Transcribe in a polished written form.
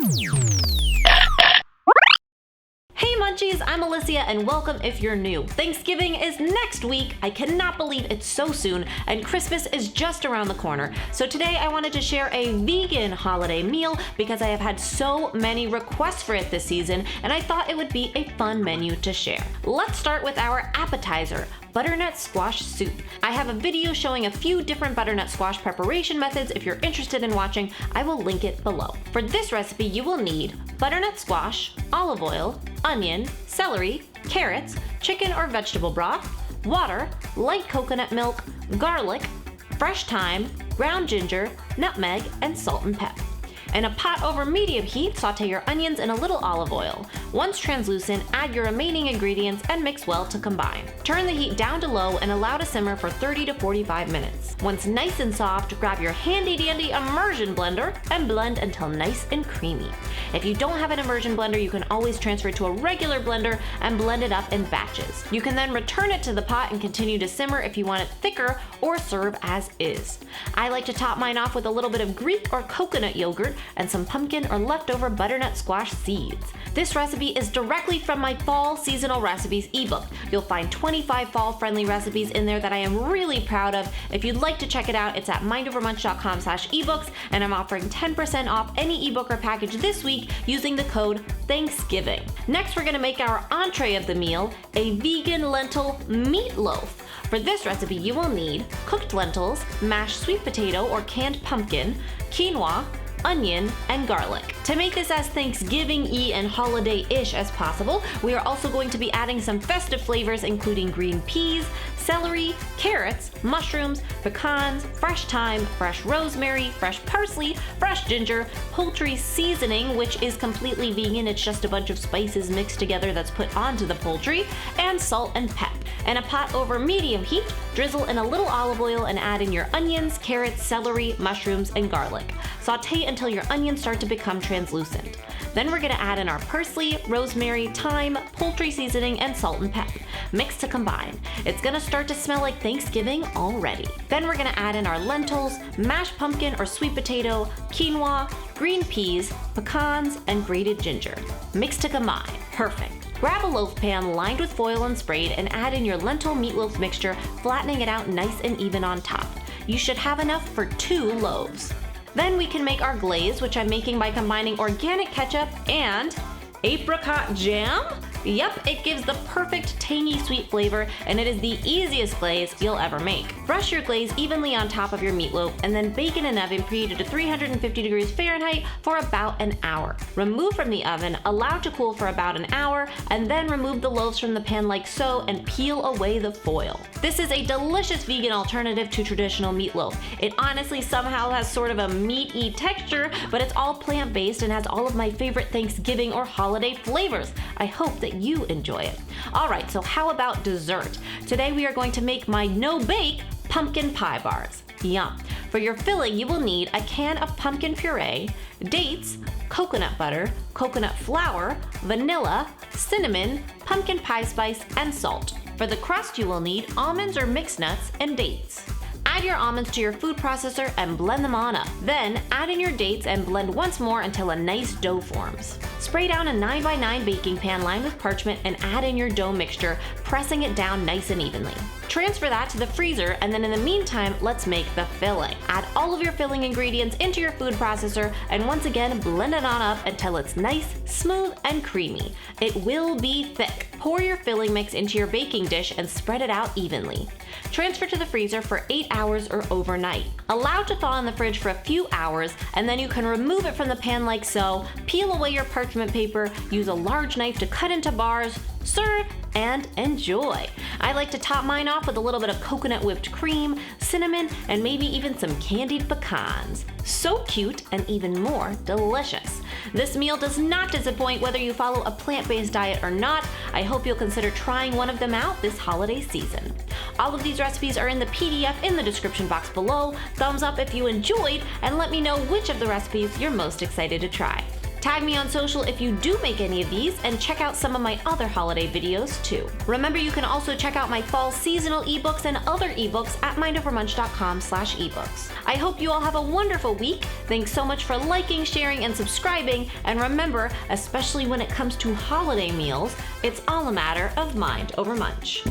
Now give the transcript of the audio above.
Hey Munchies, I'm Alyssia and welcome if you're new. Thanksgiving is next week. I cannot believe it's so soon, and Christmas is just around the corner. So today I wanted to share a vegan holiday meal because I have had so many requests for it this season, and I thought it would be a fun menu to share. Let's start with our appetizer, butternut squash soup. I have a video showing a few different butternut squash preparation methods. If you're interested in watching, I will link it below. For this recipe, you will need butternut squash, olive oil, onion, celery, carrots, chicken or vegetable broth, water, light coconut milk, garlic, fresh thyme, ground ginger, nutmeg, and salt and pepper. In a pot over medium heat, saute your onions in a little olive oil. Once translucent, add your remaining ingredients and mix well to combine. Turn the heat down to low and allow to simmer for 30 to 45 minutes. Once nice and soft, grab your handy dandy immersion blender and blend until nice and creamy. If you don't have an immersion blender, you can always transfer it to a regular blender and blend it up in batches. You can then return it to the pot and continue to simmer if you want it thicker or serve as is. I like to top mine off with a little bit of Greek or coconut yogurt and some pumpkin or leftover butternut squash seeds. This recipe is directly from my fall seasonal recipes ebook. You'll find 25 fall friendly recipes in there that I am really proud of. If you'd like to check it out, it's at mindovermunch.com/ebooks, and I'm offering 10% off any ebook or package this week using the code Thanksgiving. Next, we're gonna make our entree of the meal, a vegan lentil meatloaf. For this recipe, you will need cooked lentils, mashed sweet potato or canned pumpkin, quinoa, onion, and garlic. To make this as Thanksgiving-y and holiday-ish as possible, we are also going to be adding some festive flavors including green peas, celery, carrots, mushrooms, pecans, fresh thyme, fresh rosemary, fresh parsley, fresh ginger, poultry seasoning, which is completely vegan, it's just a bunch of spices mixed together that's put onto the poultry, and salt and pep. In a pot over medium heat, drizzle in a little olive oil and add in your onions, carrots, celery, mushrooms, and garlic. Saute until your onions start to become translucent. Then we're gonna add in our parsley, rosemary, thyme, poultry seasoning, and salt and pepper. Mix to combine. It's gonna start to smell like Thanksgiving already. Then we're gonna add in our lentils, mashed pumpkin or sweet potato, quinoa, green peas, pecans, and grated ginger. Mix to combine. Perfect. Grab a loaf pan lined with foil and sprayed and add in your lentil meatloaf mixture, flattening it out nice and even on top. You should have enough for 2 loaves. Then we can make our glaze, which I'm making by combining organic ketchup and apricot jam. Yep, it gives the perfect tangy sweet flavor, and it is the easiest glaze you'll ever make. Brush your glaze evenly on top of your meatloaf and then bake in an oven preheated to 350 degrees Fahrenheit for about an hour. Remove from the oven, allow to cool for about an hour, and then remove the loaves from the pan like so and peel away the foil. This is a delicious vegan alternative to traditional meatloaf. It honestly somehow has sort of a meaty texture, but it's all plant-based and has all of my favorite Thanksgiving or holiday flavors. I hope that you enjoy it. Alright, so how about dessert? Today we are going to make my no-bake pumpkin pie bars. Yum. For your filling, you will need a can of pumpkin puree, dates, coconut butter, coconut flour, vanilla, cinnamon, pumpkin pie spice, and salt. For the crust, you will need almonds or mixed nuts and dates. Add your almonds to your food processor and blend them on up. Then add in your dates and blend once more until a nice dough forms. Spray down a 9x9 baking pan lined with parchment and add in your dough mixture, pressing it down nice and evenly. Transfer that to the freezer, and then in the meantime, let's make the filling. Add all of your filling ingredients into your food processor and once again blend it on up until it's nice, smooth, and creamy. It will be thick. Pour your filling mix into your baking dish and spread it out evenly. Transfer to the freezer for 8 hours or overnight. Allow to thaw in the fridge for a few hours, and then you can remove it from the pan like so, peel away your parchment paper, use a large knife to cut into bars, serve, and enjoy. I like to top mine off with a little bit of coconut whipped cream, cinnamon, and maybe even some candied pecans. So cute and even more delicious. This meal does not disappoint whether you follow a plant-based diet or not. I hope you'll consider trying one of them out this holiday season. All of these recipes are in the PDF in the description box below. Thumbs up if you enjoyed, and let me know which of the recipes you're most excited to try. Tag me on social if you do make any of these, and check out some of my other holiday videos too. Remember, you can also check out my fall seasonal ebooks and other ebooks at mindovermunch.com/ebooks. I hope you all have a wonderful week. Thanks so much for liking, sharing, and subscribing. And remember, especially when it comes to holiday meals, it's all a matter of mind over munch.